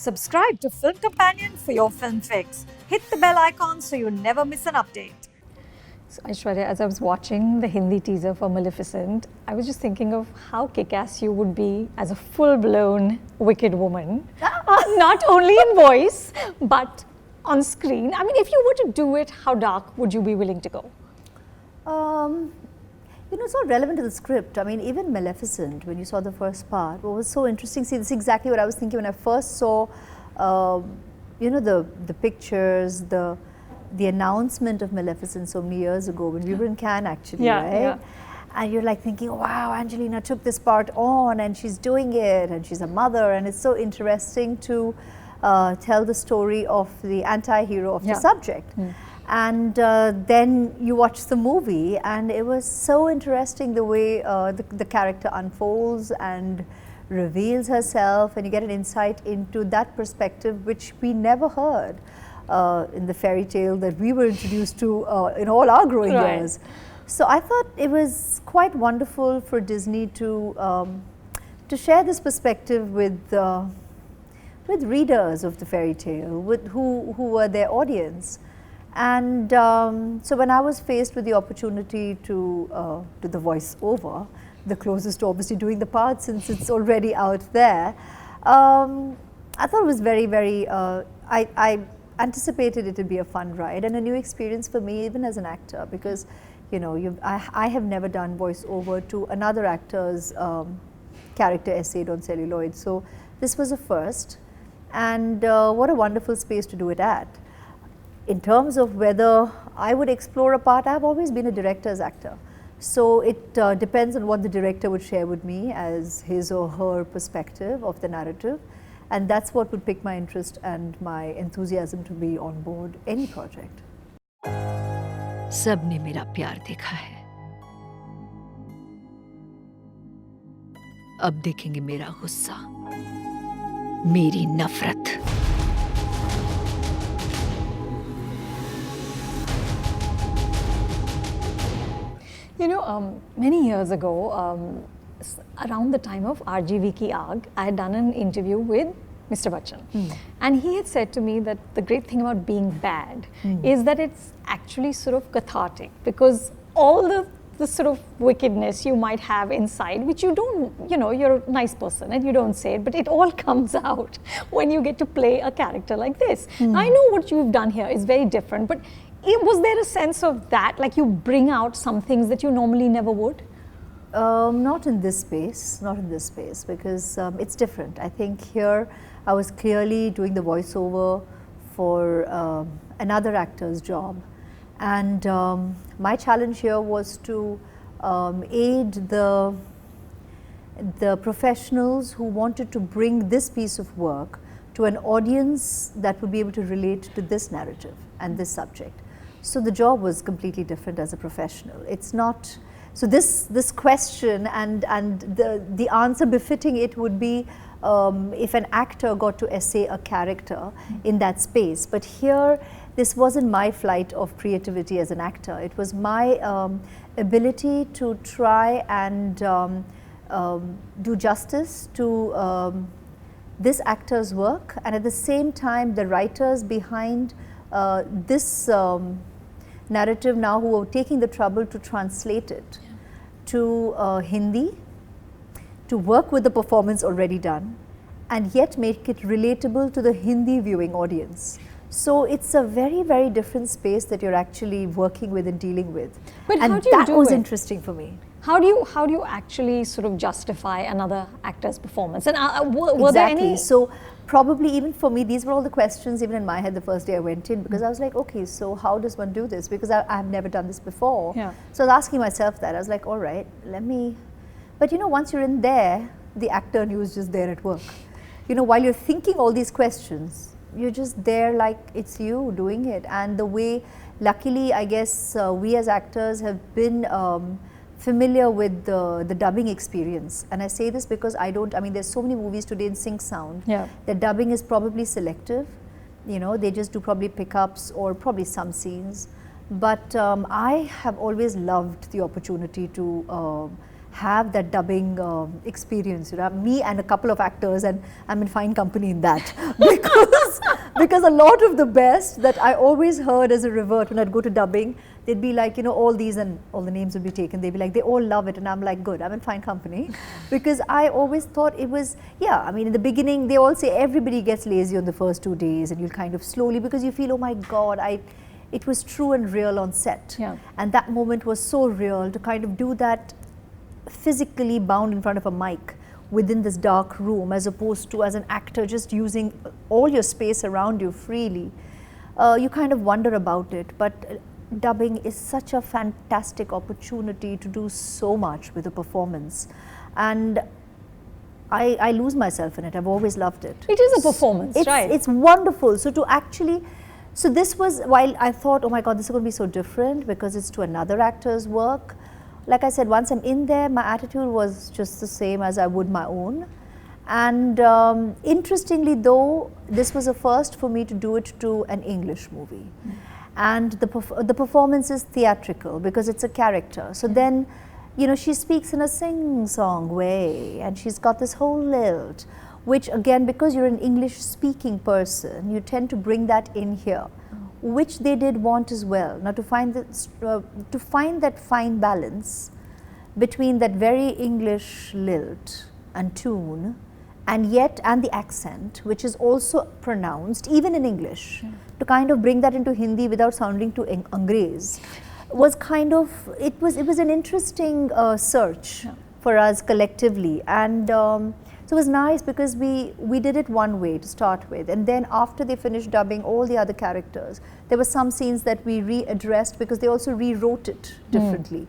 Subscribe to Film Companion for your film fix. Hit the bell icon so you never miss an update. So Aishwarya, as I was watching the Hindi teaser for Maleficent, I was just thinking of how kick-ass you would be as a full-blown wicked woman. Not only in voice, but on screen. I mean, if you were to do it, how dark would you be willing to go? It's not relevant to the script. I mean, even Maleficent, when you saw the first part, what was so interesting, see, this is exactly what I was thinking when I first saw, the pictures, the announcement of Maleficent so many years ago when we were in Cannes, actually, right? Yeah. And you're like thinking, wow, Angelina took this part on and she's doing it and she's a mother, and it's so interesting to tell the story of the anti-hero of the subject. And then you watch the movie, and it was so interesting the way the character unfolds and reveals herself, and you get an insight into that perspective which we never heard in the fairy tale that we were introduced to in all our growing years. So I thought it was quite wonderful for Disney to share this perspective with readers of the fairy tale, with who were their audience. And so when I was faced with the opportunity to do the voice-over, the closest to obviously doing the part since it's already out there, I thought it was very, very, I anticipated it would be a fun ride and a new experience for me, even as an actor, because I have never done voice-over to another actor's character essayed on celluloid. So this was a first, and what a wonderful space to do it at. In terms of whether I would explore a part, I've always been a director's actor. So it depends on what the director would share with me as his or her perspective of the narrative. And that's what would pique my interest and my enthusiasm to be on board any project. सबने मेरा प्यार देखा है, अब देखेंगे मेरा गुस्सा, मेरी नफरत. Many years ago, around the time of RGV Ki Aag, I had done an interview with Mr. Bachchan. And he had said to me that the great thing about being bad is that it's actually sort of cathartic, because all the sort of wickedness you might have inside, which you don't, you're a nice person and you don't say it, but it all comes out when you get to play a character like this. I know what you've done here is very different, but was there a sense of that, like you bring out some things that you normally never would? Not in this space, because it's different. I think here I was clearly doing the voiceover for another actor's job, and my challenge here was to aid the professionals who wanted to bring this piece of work to an audience that would be able to relate to this narrative and this subject. So the job was completely different as a professional. It's not, so this question and the answer befitting it would be if an actor got to essay a character in that space. But here, this wasn't my flight of creativity as an actor. It was my ability to try and do justice to this actor's work, and at the same time the writers behind this narrative now who are taking the trouble to translate it to Hindi, to work with the performance already done, and yet make it relatable to the Hindi viewing audience. So it's a very, very different space that you're actually working with and dealing with. But and how do you that do was it? Interesting for me. How do you actually sort of justify another actor's performance? And were there any? So probably even for me, these were all the questions even in my head the first day I went in, because I was like, okay, so how does one do this? Because I've never done this before. Yeah. So I was asking myself that. I was like, all right, let me. But once you're in there, the actor and you is just there at work. While you're thinking all these questions, you're just there like it's you doing it. And the way, luckily, I guess we as actors have been familiar with the dubbing experience. And I say this because there's so many movies today in sync sound. Yeah. The dubbing is probably selective. They just do probably pickups or probably some scenes. But I have always loved the opportunity to have that dubbing experience. You know, me and a couple of actors, and I'm in fine company in that because a lot of the best that I always heard as a revert when I'd go to dubbing, they'd be like, you know, all these and all the names would be taken. They'd be like, they all love it, and I'm like, good, I'm in fine company, because I always thought it was, yeah. I mean, in the beginning, they all say everybody gets lazy on the first 2 days, and you'll kind of slowly, because you feel, oh my God, it was true and real on set, and that moment was so real to kind of do that physically bound in front of a mic within this dark room, as opposed to as an actor just using all your space around you freely. You kind of wonder about it, but dubbing is such a fantastic opportunity to do so much with a performance, and I lose myself in it. I've always loved it. It is a performance, right? It's wonderful. So to actually, so this was, while I thought, oh my God, this is going to be so different because it's to another actor's work. Like I said, once I'm in there, my attitude was just the same as I would my own. And interestingly though, this was a first for me to do it to an English movie. And the performance is theatrical because it's a character. So then, you know, she speaks in a sing-song way, and she's got this whole lilt, which again, because you're an English-speaking person, you tend to bring that in here, which they did want as well. Now, to find that fine balance between that very English lilt and tune, and the accent, which is also pronounced even in English, to kind of bring that into Hindi without sounding too Angrez, was kind of, it was an interesting search for us collectively. And so it was nice because we did it one way to start with, and then after they finished dubbing all the other characters, there were some scenes that we readdressed because they also rewrote it differently,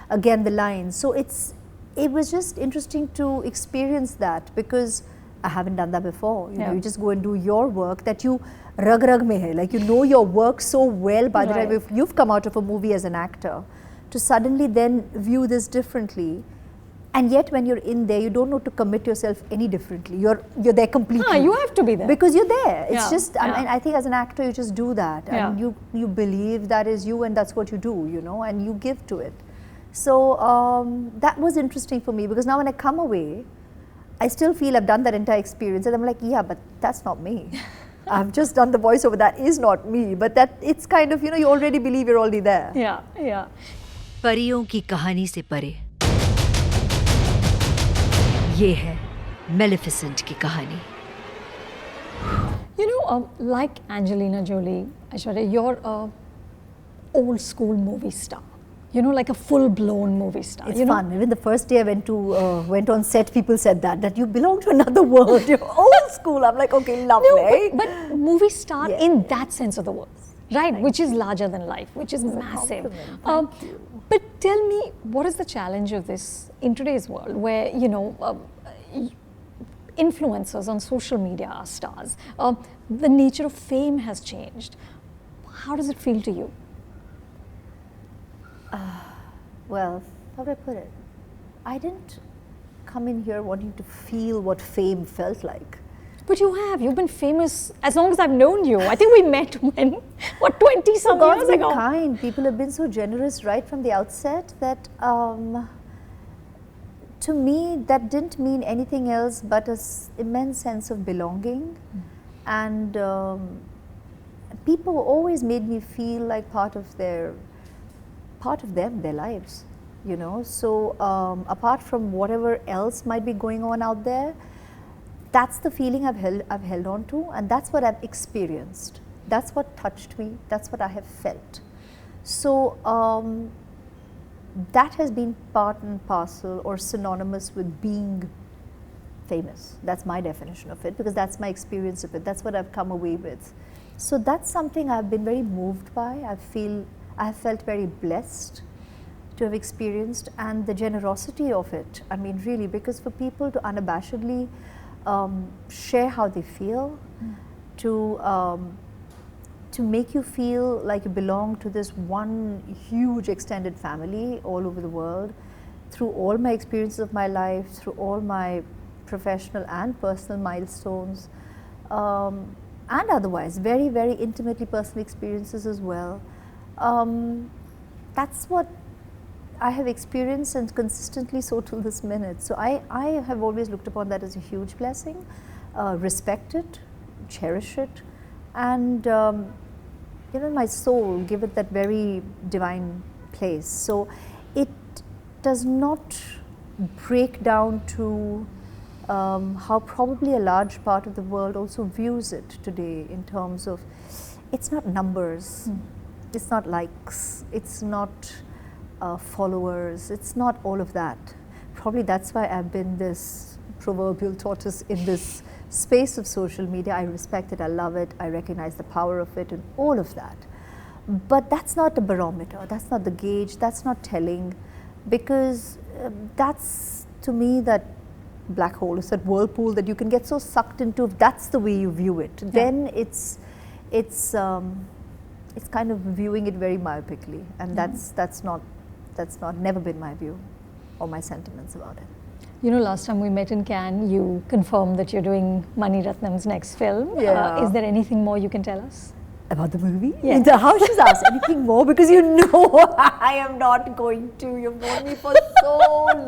again the lines. So it was just interesting to experience that, because I haven't done that before. You know, you just go and do your work that you rag mein hai, like you know your work so well by the time if you've come out of a movie as an actor, to suddenly then view this differently. And yet when you're in there, you don't know to commit yourself any differently. You're there completely. You have to be there. Because you're there. It's just, I mean, I think as an actor, you just do that. And you believe that is you, and that's what you do, you know, and you give to it. So that was interesting for me, because now when I come away, I still feel I've done that entire experience, and I'm like, yeah, but that's not me. I've just done the voiceover, that is not me. But that, it's kind of, you know, you already believe you're already there. Yeah. परियों की कहानी से परे ये है Maleficent की कहानी. You know, like Angelina Jolie, Aishwarya, you're a old school movie star. You know, like a full-blown movie star. It's fun. Even the first day I went on set, people said that you belong to another world. You're old school. I'm like, okay, lovely. No, but movie star in that sense of the word, right? Which is larger than life, which is massive. But tell me, what is the challenge of this in today's world, where, you know, influencers on social media are stars. The nature of fame has changed. How does it feel to you? Well, how do I put it? I didn't come in here wanting to feel what fame felt like. But you have. You've been famous as long as I've known you. I think we met when, what, 20-some years ago? God's been kind. People have been so generous right from the outset that to me, that didn't mean anything else but an immense sense of belonging. And people always made me feel like part of them, their lives, you know. So apart from whatever else might be going on out there, that's the feeling I've held on to, and that's what I've experienced. That's what touched me. That's what I have felt. So that has been part and parcel or synonymous with being famous. That's my definition of it, because that's my experience of it. That's what I've come away with. So that's something I've been very moved by. I have felt very blessed to have experienced, and the generosity of it. I mean, really, because for people to unabashedly share how they feel, to make you feel like you belong to this one huge extended family all over the world, through all my experiences of my life, through all my professional and personal milestones, and otherwise, very, very intimately personal experiences as well. That's what I have experienced and consistently so till this minute. So I have always looked upon that as a huge blessing, respect it, cherish it, and my soul, give it that very divine place. So it does not break down to how probably a large part of the world also views it today, in terms of, it's not numbers, it's not likes, it's not followers, it's not all of that. Probably that's why I've been this proverbial tortoise in this space of social media. I respect it, I love it, I recognize the power of it and all of that. But that's not the barometer, that's not the gauge, that's not telling, because that's, to me, that black hole is that whirlpool that you can get so sucked into. If that's the way you view it, then it's kind of viewing it very myopically, and that's not never been my view or my sentiments about it. You know, last time we met in Cannes, you confirmed that you're doing Mani Ratnam's next film. Yeah. Is there anything more you can tell us? About the movie? Yes. How she's asked anything more, because you know I am not going to. You've known me for so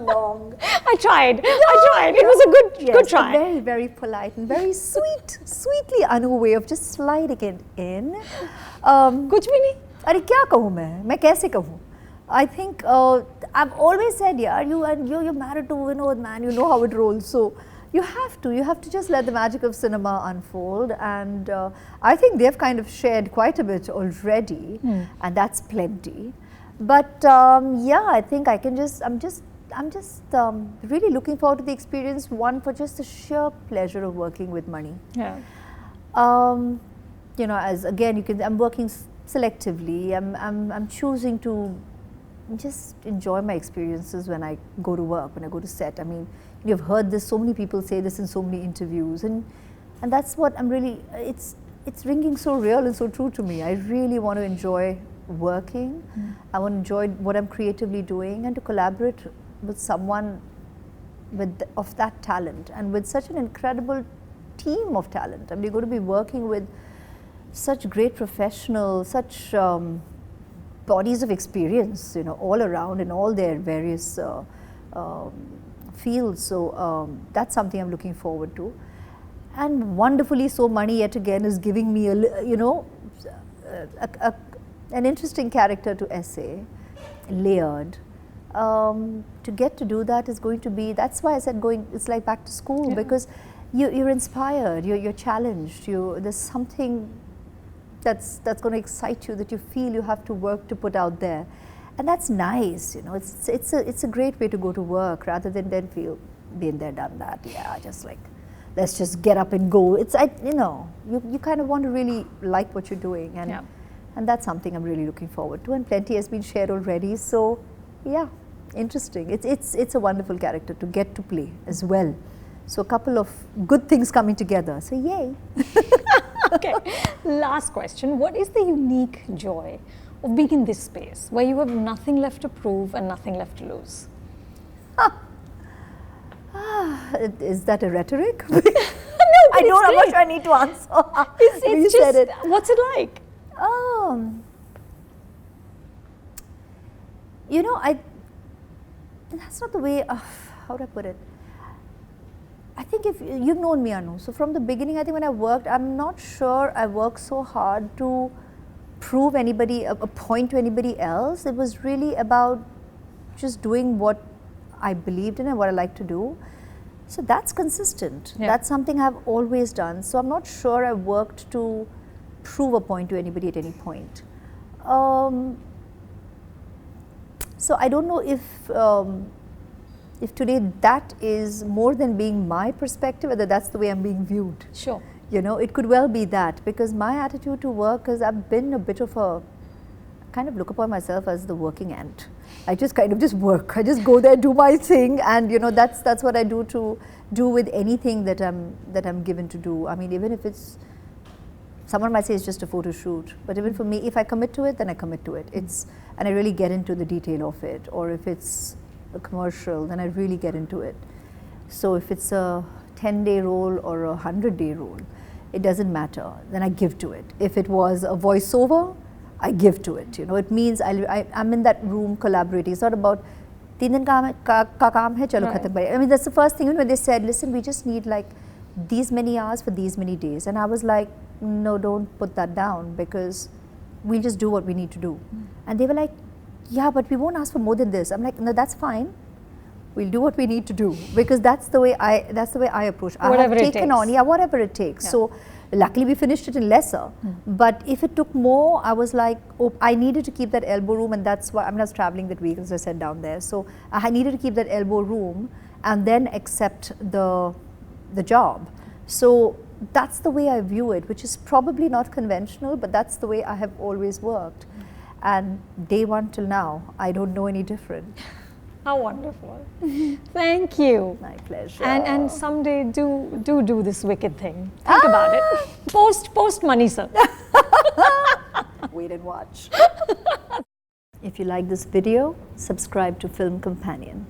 long. I tried. It was a good try. Very, very polite and very sweetly Anu way of just sliding it in. कुछ भी नहीं. अरे क्या कहूँ मैं कैसे कहूँ? I think I've always said, yeah, you're married to Vinod, man. You know how it rolls. So you have to just let the magic of cinema unfold, and I think they've kind of shared quite a bit already, and that's plenty. But yeah, I think I'm just really looking forward to the experience. One, for just the sheer pleasure of working with Mani. Yeah. As again, I'm working selectively. I'm choosing to just enjoy my experiences when I go to work, when I go to set. I mean, you've heard this, so many people say this in so many interviews, and that's what I'm really, it's ringing so real and so true to me. I really want to enjoy working. I want to enjoy what I'm creatively doing, and to collaborate with someone of that talent, and with such an incredible team of talent. I mean, you're going to be working with such great professionals, such bodies of experience, all around in all their various fields. So that's something I'm looking forward to. And wonderfully so, Mani yet again is giving me an interesting character to essay, layered. To get to do that is going to be, that's why I said it's like back to school, because you're inspired, you're challenged, there's something that's going to excite you, that you feel you have to work to put out there, and that's nice. It's a great way to go to work, rather than then feel been there, done that. Yeah, just like, let's just get up and go. You kind of want to really like what you're doing, and that's something I'm really looking forward to. And plenty has been shared already. So yeah, interesting. It's a wonderful character to get to play as well. So a couple of good things coming together. So yay. Okay, last question. What is the unique joy of being in this space where you have nothing left to prove and nothing left to lose? Is that a rhetoric? No, I don't know how much I need to answer. It's You just, said it. What's it like? That's not the way, how do I put it? I think if you've known me, Anu, so from the beginning, I think when I worked, I'm not sure I worked so hard to prove a point to anybody else. It was really about just doing what I believed in and what I like to do. So that's consistent. Yeah. That's something I've always done. So I'm not sure I worked to prove a point to anybody at any point. So I don't know if today that is more than being my perspective, whether that's the way I'm being viewed. Sure. It could well be that, because my attitude to work is, I've been a bit of I kind of look upon myself as the working ant. I just kind of just work. I just go there, do my thing, and that's what I do with anything that I'm given to do. I mean, even if it's, someone might say it's just a photo shoot, but even for me, if I commit to it, then I commit to it. And I really get into the detail of it. Or if it's a commercial, then I really get into it. So if it's a 10-day role or a 100-day role, it doesn't matter. Then I give to it. If it was a voiceover, I give to it. You know, it means I'm in that room collaborating. It's not about "Teen din ka kaam hai, chalo khatam kare." I mean, that's the first thing when they said, "Listen, we just need like these many hours for these many days," and I was like, "No, don't put that down because we'll just do what we need to do." And they were like, "Yeah, but we won't ask for more than this." I'm like, "No, that's fine. We'll do what we need to do," because that's the way I approach. Whatever I have it taken takes. on, yeah, whatever it takes. So luckily we finished it in lesser. But if it took more, I was like, oh, I needed to keep that elbow room, and that's why I was traveling that week, as I said, down there. So I needed to keep that elbow room and then accept the job. So that's the way I view it, which is probably not conventional, but that's the way I have always worked. And day one till now, I don't know any different. How wonderful. Thank you. My pleasure. And someday do this wicked thing. Think about it. Post money, sir. Wait and watch. If you like this video, subscribe to Film Companion.